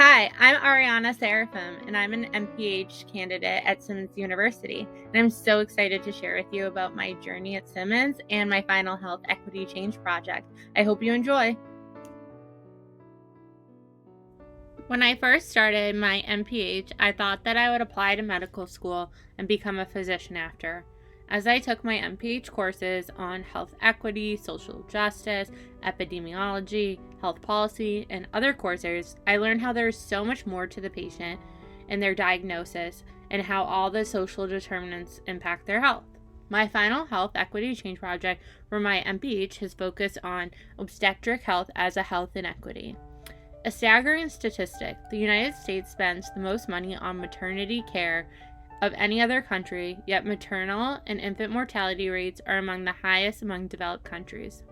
Hi, I'm Ariana Saroufim, and I'm an MPH candidate at Simmons University. And I'm so excited to share with you about my journey at Simmons and my final health equity change project. I hope you enjoy. When I first started my MPH, I thought that I would apply to medical school and become a physician after. As I took my MPH courses on health equity, social justice, epidemiology, health policy, and other courses, I learned how there is so much more to the patient and their diagnosis and how all the social determinants impact their health. My final health equity change project for my MPH has focused on obstetric health as a health inequity. A staggering statistic, the United States spends the most money on maternity care of any other country, yet maternal and infant mortality rates are among the highest among developed countries.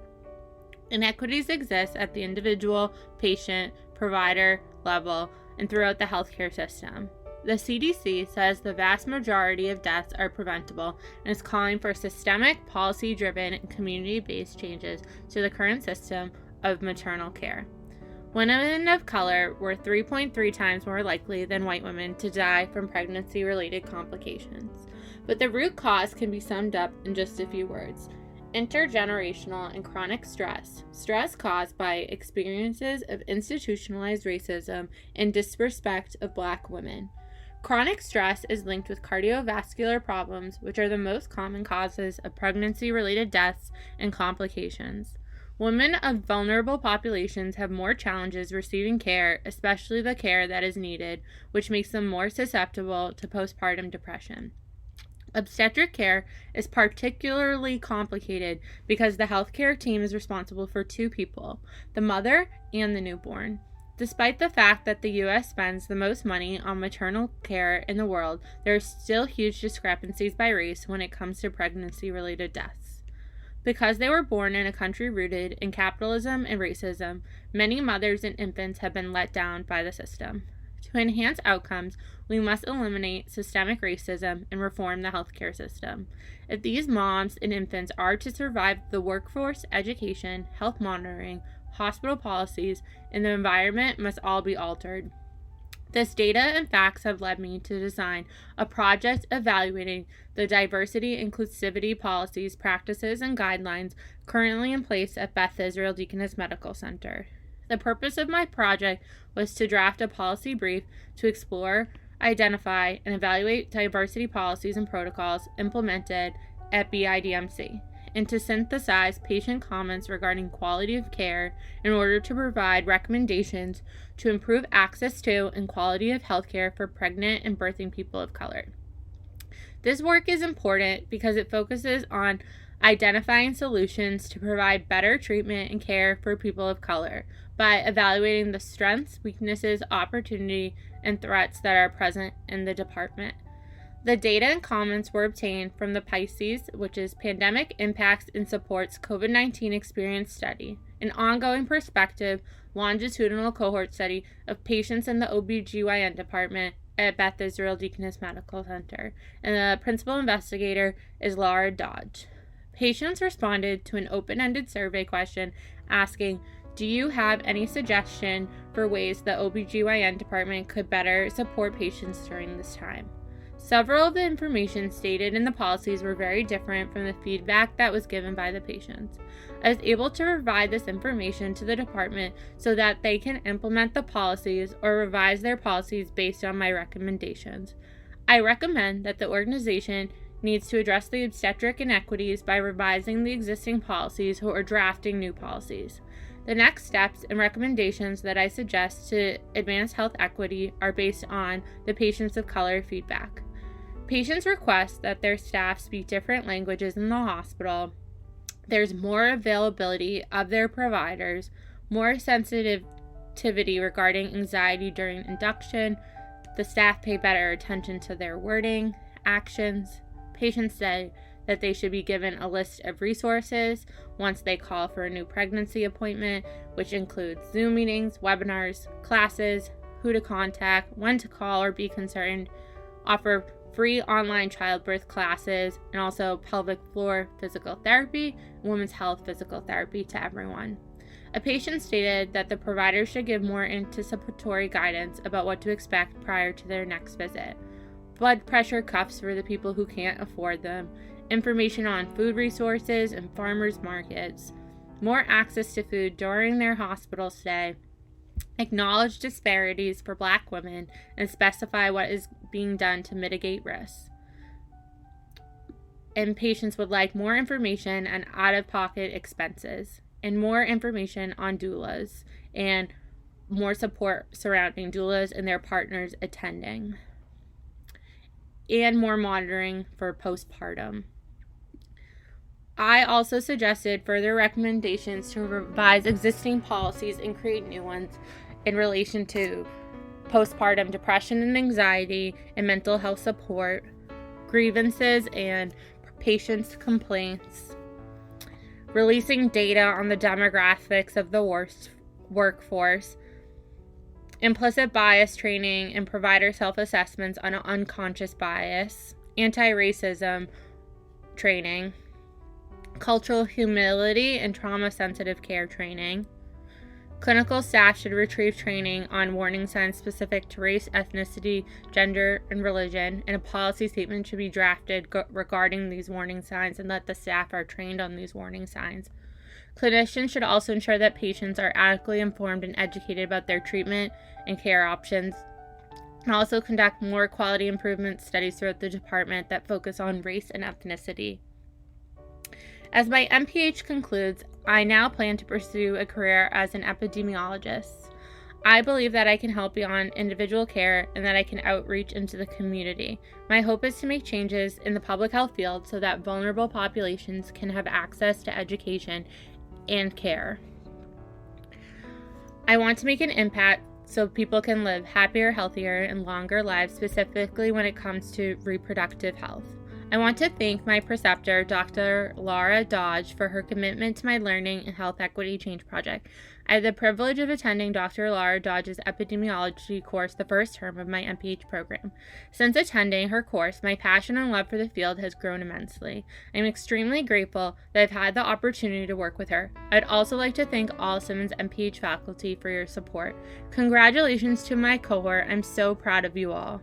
Inequities exist at the individual, patient, provider level and throughout the healthcare system. The CDC says the vast majority of deaths are preventable and is calling for systemic, policy-driven, and community-based changes to the current system of maternal care. Women of color were 3.3 times more likely than white women to die from pregnancy-related complications. But the root cause can be summed up in just a few words: intergenerational and chronic stress. Stress caused by experiences of institutionalized racism and disrespect of Black women. Chronic stress is linked with cardiovascular problems, which are the most common causes of pregnancy-related deaths and complications. Women of vulnerable populations have more challenges receiving care, especially the care that is needed, which makes them more susceptible to postpartum depression. Obstetric care is particularly complicated because the healthcare team is responsible for two people, the mother and the newborn. Despite the fact that the U.S. spends the most money on maternal care in the world, there are still huge discrepancies by race when it comes to pregnancy-related deaths. Because they were born in a country rooted in capitalism and racism, many mothers and infants have been let down by the system. To enhance outcomes, we must eliminate systemic racism and reform the healthcare system. If these moms and infants are to survive the workforce, education, health monitoring, hospital policies, and the environment must all be altered. This data and facts have led me to design a project evaluating the diversity inclusivity policies, practices, and guidelines currently in place at Beth Israel Deaconess Medical Center. The purpose of my project was to draft a policy brief to explore, identify, and evaluate diversity policies and protocols implemented at BIDMC, and to synthesize patient comments regarding quality of care in order to provide recommendations to improve access to and quality of healthcare for pregnant and birthing people of color. This work is important because it focuses on identifying solutions to provide better treatment and care for people of color by evaluating the strengths, weaknesses, opportunity, and threats that are present in the department. The data and comments were obtained from the PICES, which is Pandemic Impacts and Supports COVID-19 Experience Study, an ongoing prospective longitudinal cohort study of patients in the OBGYN department at Beth Israel Deaconess Medical Center, and the principal investigator is Laura Dodge. Patients responded to an open-ended survey question asking, "Do you have any suggestion for ways the OBGYN department could better support patients during this time?" Several of the information stated in the policies were very different from the feedback that was given by the patients. I was able to provide this information to the department so that they can implement the policies or revise their policies based on my recommendations. I recommend that the organization needs to address the obstetric inequities by revising the existing policies or drafting new policies. The next steps and recommendations that I suggest to advance health equity are based on the patients of color feedback. Patients request that their staff speak different languages in the hospital. There's more availability of their providers, more sensitivity regarding anxiety during induction. The staff pay better attention to their wording, actions. Patients say that they should be given a list of resources once they call for a new pregnancy appointment, which includes Zoom meetings, webinars, classes, who to contact, when to call or be concerned, offer free online childbirth classes, and also pelvic floor physical therapy and women's health physical therapy to everyone. A patient stated that the provider should give more anticipatory guidance about what to expect prior to their next visit. Blood pressure cuffs for the people who can't afford them, information on food resources and farmers markets, more access to food during their hospital stay, acknowledge disparities for Black women, and specify what is being done to mitigate risks. And patients would like more information on out-of-pocket expenses and more information on doulas and more support surrounding doulas and their partners attending, and more monitoring for postpartum. I also suggested further recommendations to revise existing policies and create new ones in relation to postpartum depression and anxiety and mental health support, grievances and patients' complaints, releasing data on the demographics of the workforce, implicit bias training and provider self-assessments on unconscious bias, anti-racism training, cultural humility and trauma-sensitive care training. Clinical staff should retrieve training on warning signs specific to race, ethnicity, gender, and religion, and a policy statement should be drafted regarding these warning signs and that the staff are trained on these warning signs. Clinicians should also ensure that patients are adequately informed and educated about their treatment and care options, and also conduct more quality improvement studies throughout the department that focus on race and ethnicity. As my MPH concludes, I now plan to pursue a career as an epidemiologist. I believe that I can help beyond individual care and that I can outreach into the community. My hope is to make changes in the public health field so that vulnerable populations can have access to education and care. I want to make an impact so people can live happier, healthier, and longer lives, specifically when it comes to reproductive health. I want to thank my preceptor, Dr. Laura Dodge, for her commitment to my learning and health equity change project. I had the privilege of attending Dr. Laura Dodge's epidemiology course the first term of my MPH program. Since attending her course, my passion and love for the field has grown immensely. I'm extremely grateful that I've had the opportunity to work with her. I'd also like to thank all Simmons MPH faculty for your support. Congratulations to my cohort. I'm so proud of you all.